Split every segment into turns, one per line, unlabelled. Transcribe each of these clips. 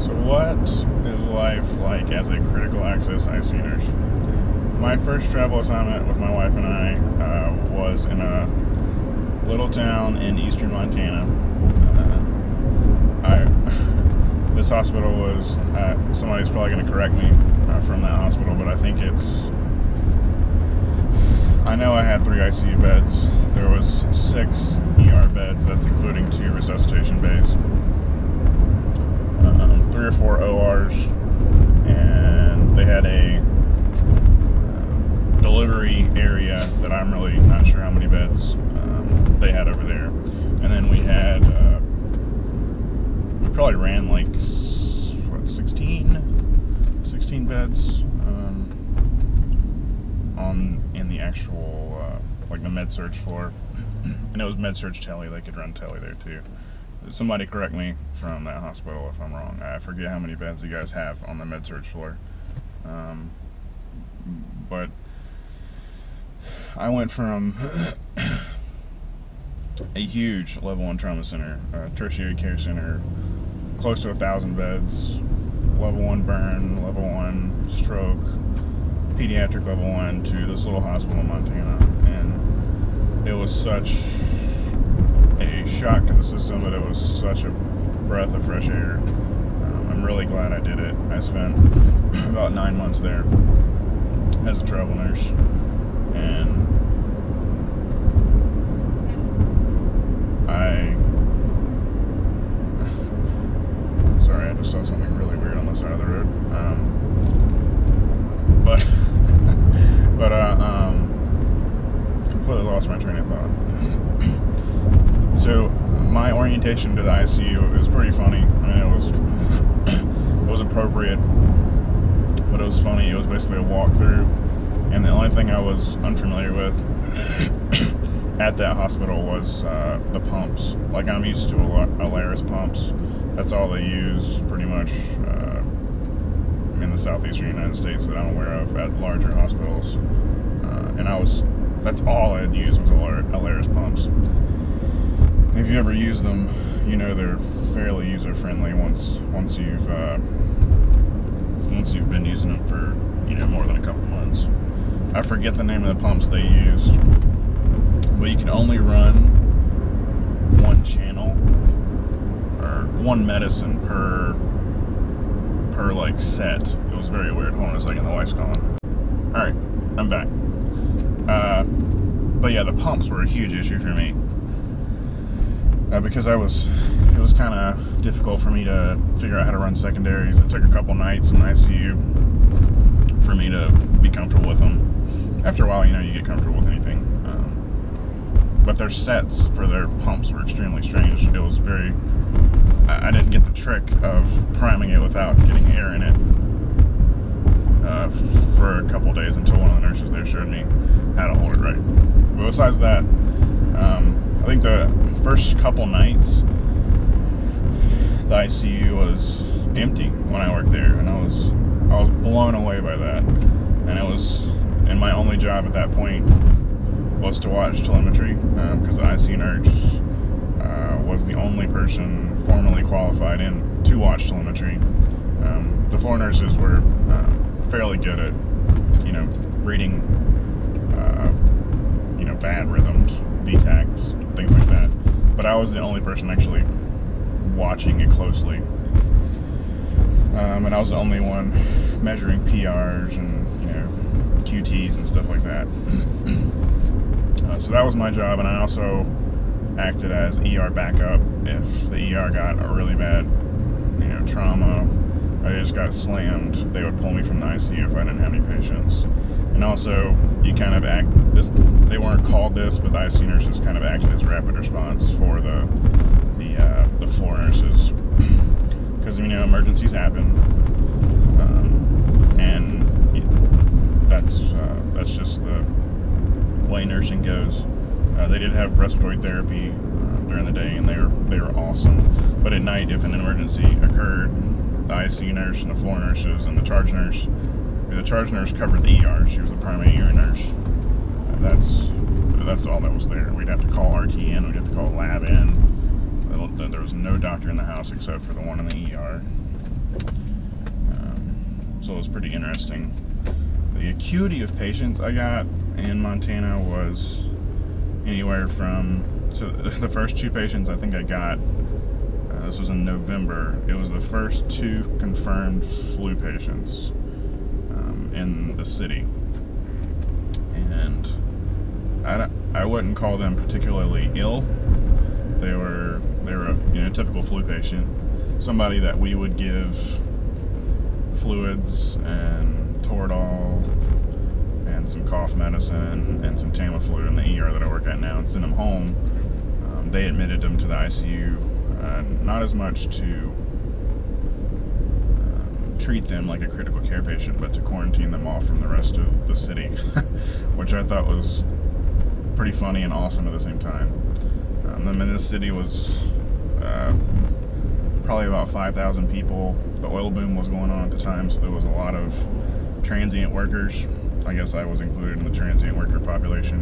So what is life like as a critical access ICU nurse? My first travel assignment with my wife and I was in a little town in eastern Montana. This hospital was, somebody's probably going to correct me from that hospital, but I think I know I had 3 ICU beds. There was 6 ER beds, that's including 2 resuscitation bays, 3 or 4 ORs, and they had a delivery area that I'm really not sure how many beds they had over there. And then we had, we probably ran like, what, 16 beds in the actual, like the med-surg floor. And it was med-surg tele, they could run tele there too. Somebody correct me from that hospital if I'm wrong. I forget how many beds you guys have on the med-surg floor. But I went from a huge level 1 trauma center, tertiary care center, close to 1,000 beds, level 1 burn, level 1 stroke, pediatric level 1, to this little hospital in Montana. And it was such a shock to the system, but it was such a breath of fresh air. I'm really glad I did it. I spent about 9 months there as a travel nurse, and sorry, I just saw something really weird on the side of the road. Completely lost my train of thought. So my orientation to the ICU is pretty funny. I mean, it was appropriate, but it was funny. It was basically a walkthrough, and the only thing I was unfamiliar with at that hospital was the pumps. Like, I'm used to Alaris pumps. That's all they use pretty much in the southeastern United States that I'm aware of at larger hospitals. And that's all I'd used was Alaris pumps. If you ever use them, you know they're fairly user-friendly once you've been using them for, you know, more than a couple months. I forget the name of the pumps they used, but you can only run one channel or one medicine per like set. It was very weird. Hold on a second, the wife's calling. All right, I'm back. But yeah, the pumps were a huge issue for me because it was kind of difficult for me to figure out how to run secondaries. It took a couple nights in ICU for me to be comfortable with them. After a while, you know, you get comfortable with anything. But their sets for their pumps were extremely strange. It was very, I didn't get the trick of priming it without getting air in it for a couple days until one of the nurses there showed me how to hold it right. But besides that, I think the first couple nights, the ICU was empty when I worked there, and I was blown away by that. And my only job at that point was to watch telemetry, because the ICU nurse was the only person formally qualified to watch telemetry. The floor nurses were fairly good at, you know, reading, you know, bad rhythms, VTACs, things like that. But I was the only person actually watching it closely. And I was the only one measuring PRs and, you know, QTs and stuff like that. So that was my job, and I also acted as ER backup if the ER got a really bad, you know, trauma, or they just got slammed. They would pull me from the ICU if I didn't have any patients. And also, you kind of they weren't called this, but the ICU nurses kind of acted as rapid response for the floor nurses, because, you know, emergencies happen, and that's just the way nursing goes. They did have respiratory therapy during the day, and they were awesome. But at night, if an emergency occurred, the ICU nurse and the floor nurses and the charge nurse covered the ER. She was the primary ER nurse. That's all that was there. We'd have to call RT in, we'd have to call lab in. There was no doctor in the house except for the one in the ER. So it was pretty interesting. The acuity of patients I got in Montana was anywhere from, so the first 2 patients I think I got, this was in November, it was the first 2 confirmed flu patients in the city. And I wouldn't call them particularly ill. They were a typical flu patient, somebody that we would give fluids and Toradol and some cough medicine and some Tamiflu in the ER that I work at now and send them home. They admitted them to the ICU, not as much to treat them like a critical care patient, but to quarantine them off from the rest of the city, which I thought was pretty funny and awesome at the same time. I mean, this city was probably about 5,000 people. The oil boom was going on at the time, so there was a lot of transient workers. I guess I was included in the transient worker population,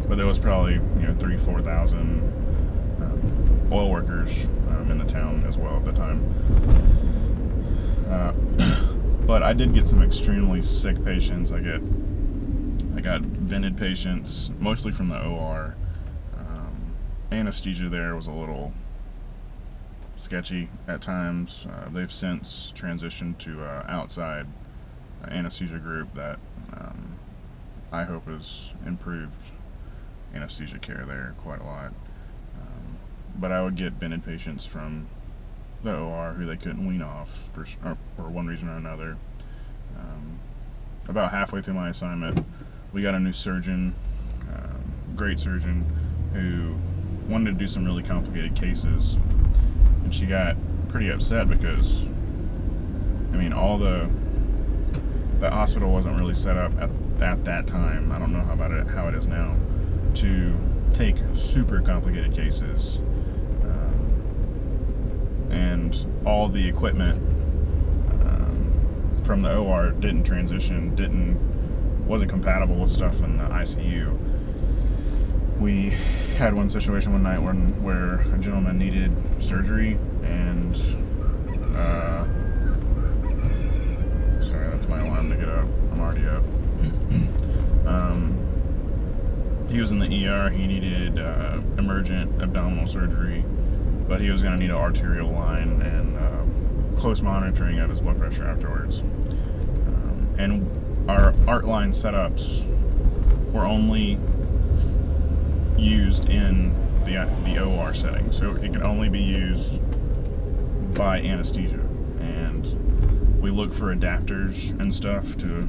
but there was probably 3,000-4,000 oil workers in the town as well at the time. But I did get some extremely sick patients. I got vented patients, mostly from the OR. Anesthesia there was a little sketchy at times. They've since transitioned to outside anesthesia group that I hope has improved anesthesia care there quite a lot. But I would get vented patients from the OR who they couldn't wean off for one reason or another. About halfway through my assignment, we got a new surgeon, great surgeon, who wanted to do some really complicated cases, and she got pretty upset because, I mean, the hospital wasn't really set up at that time. I don't know how it is now, to take super complicated cases, and all the equipment from the OR wasn't compatible with stuff in the ICU. We had one situation one night where a gentleman needed surgery, and sorry, that's my alarm to get up. I'm already up. He was in the ER. He needed emergent abdominal surgery, but he was going to need an arterial line and close monitoring of his blood pressure afterwards. And our art line setups were only used in the OR setting, so it could only be used by anesthesia. And we looked for adapters and stuff to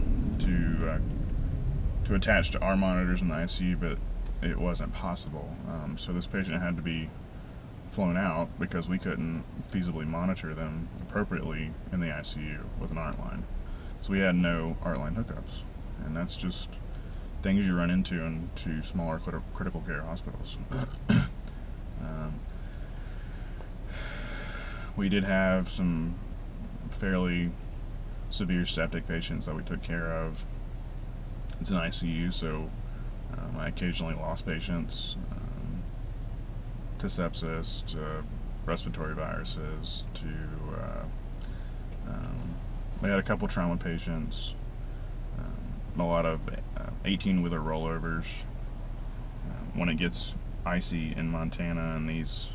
attach to our monitors in the ICU, but it wasn't possible. So this patient had to be flown out because we couldn't feasibly monitor them appropriately in the ICU with an art line. So we had no art line hookups, and that's just things you run into smaller critical care hospitals. We did have some fairly severe septic patients that we took care of. It's an ICU, so I occasionally lost patients to sepsis, to respiratory viruses, we had a couple trauma patients, a lot of 18-wheeler rollovers. When it gets icy in Montana and these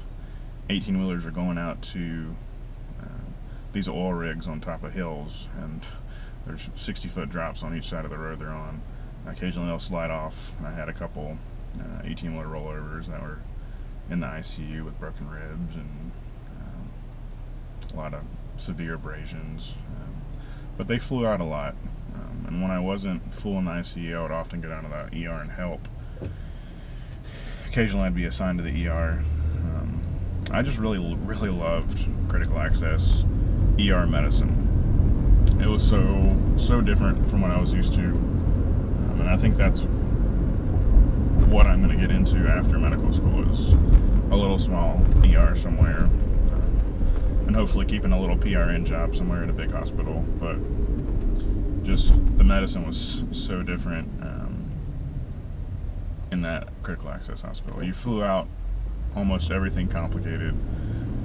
18-wheelers are going out to these oil rigs on top of hills, and there's 60-foot drops on each side of the road they're on. Occasionally they'll slide off. I had a couple 18-wheeler rollovers that were in the ICU with broken ribs and a lot of severe abrasions, but they flew out a lot. And when I wasn't full in the ICU, I would often get out of the ER and help. Occasionally I'd be assigned to the ER. I just really loved critical access ER medicine. It was so different from what I was used to, and I think that's what I'm going to get into after medical school, is a little small ER somewhere, and hopefully keeping a little PRN job somewhere at a big hospital. But just the medicine was so different in that critical access hospital. You flew out almost everything complicated.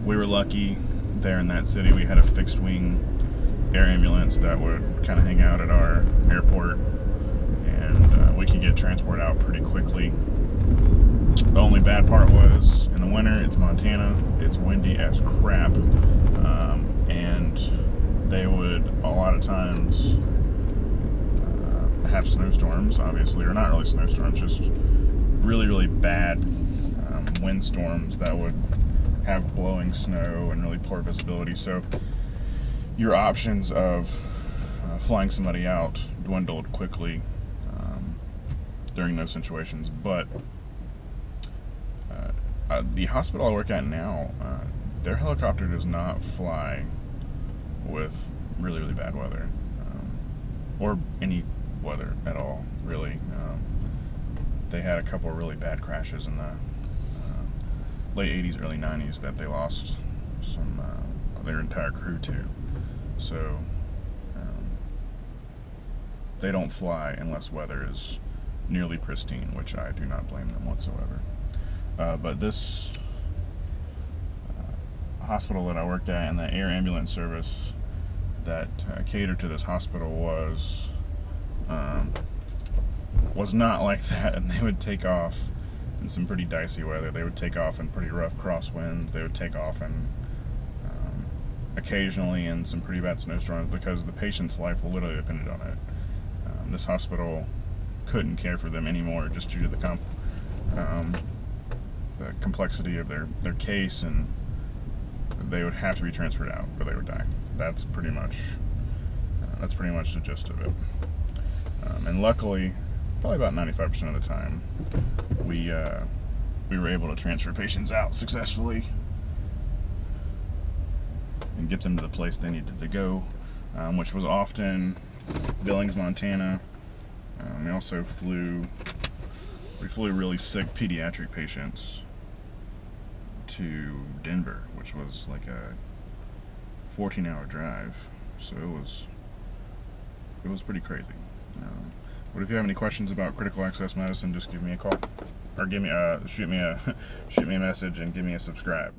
We were lucky there in that city, we had a fixed wing air ambulance that would kind of hang out at our airport, and we could get transport out pretty quickly. The only bad part was in the winter, it's Montana, it's windy as crap, and they would a lot of times have snowstorms, obviously, or not really snowstorms, just really bad windstorms that would have blowing snow and really poor visibility. So your options of flying somebody out dwindled quickly during those situations. But the hospital I work at now, their helicopter does not fly with really bad weather, or any weather at all, really. They had a couple of really bad crashes in the late 80s, early 90s that they lost their entire crew to. So they don't fly unless weather is nearly pristine, which I do not blame them whatsoever. But this hospital that I worked at and the air ambulance service that catered to this hospital was not like that, and they would take off in some pretty dicey weather. They would take off in pretty rough crosswinds. They would take off in occasionally in some pretty bad snowstorms because the patient's life literally depended on it. This hospital couldn't care for them anymore just due to the complexity of their case, and they would have to be transferred out or they would die. That's pretty much the gist of it. And luckily, probably about 95% of the time, we were able to transfer patients out successfully and get them to the place they needed to go, which was often Billings, Montana. We flew really sick pediatric patients to Denver, which was like a 14-hour drive. So it was pretty crazy. But if you have any questions about critical access medicine, just give me a call, or shoot me a message and give me a subscribe.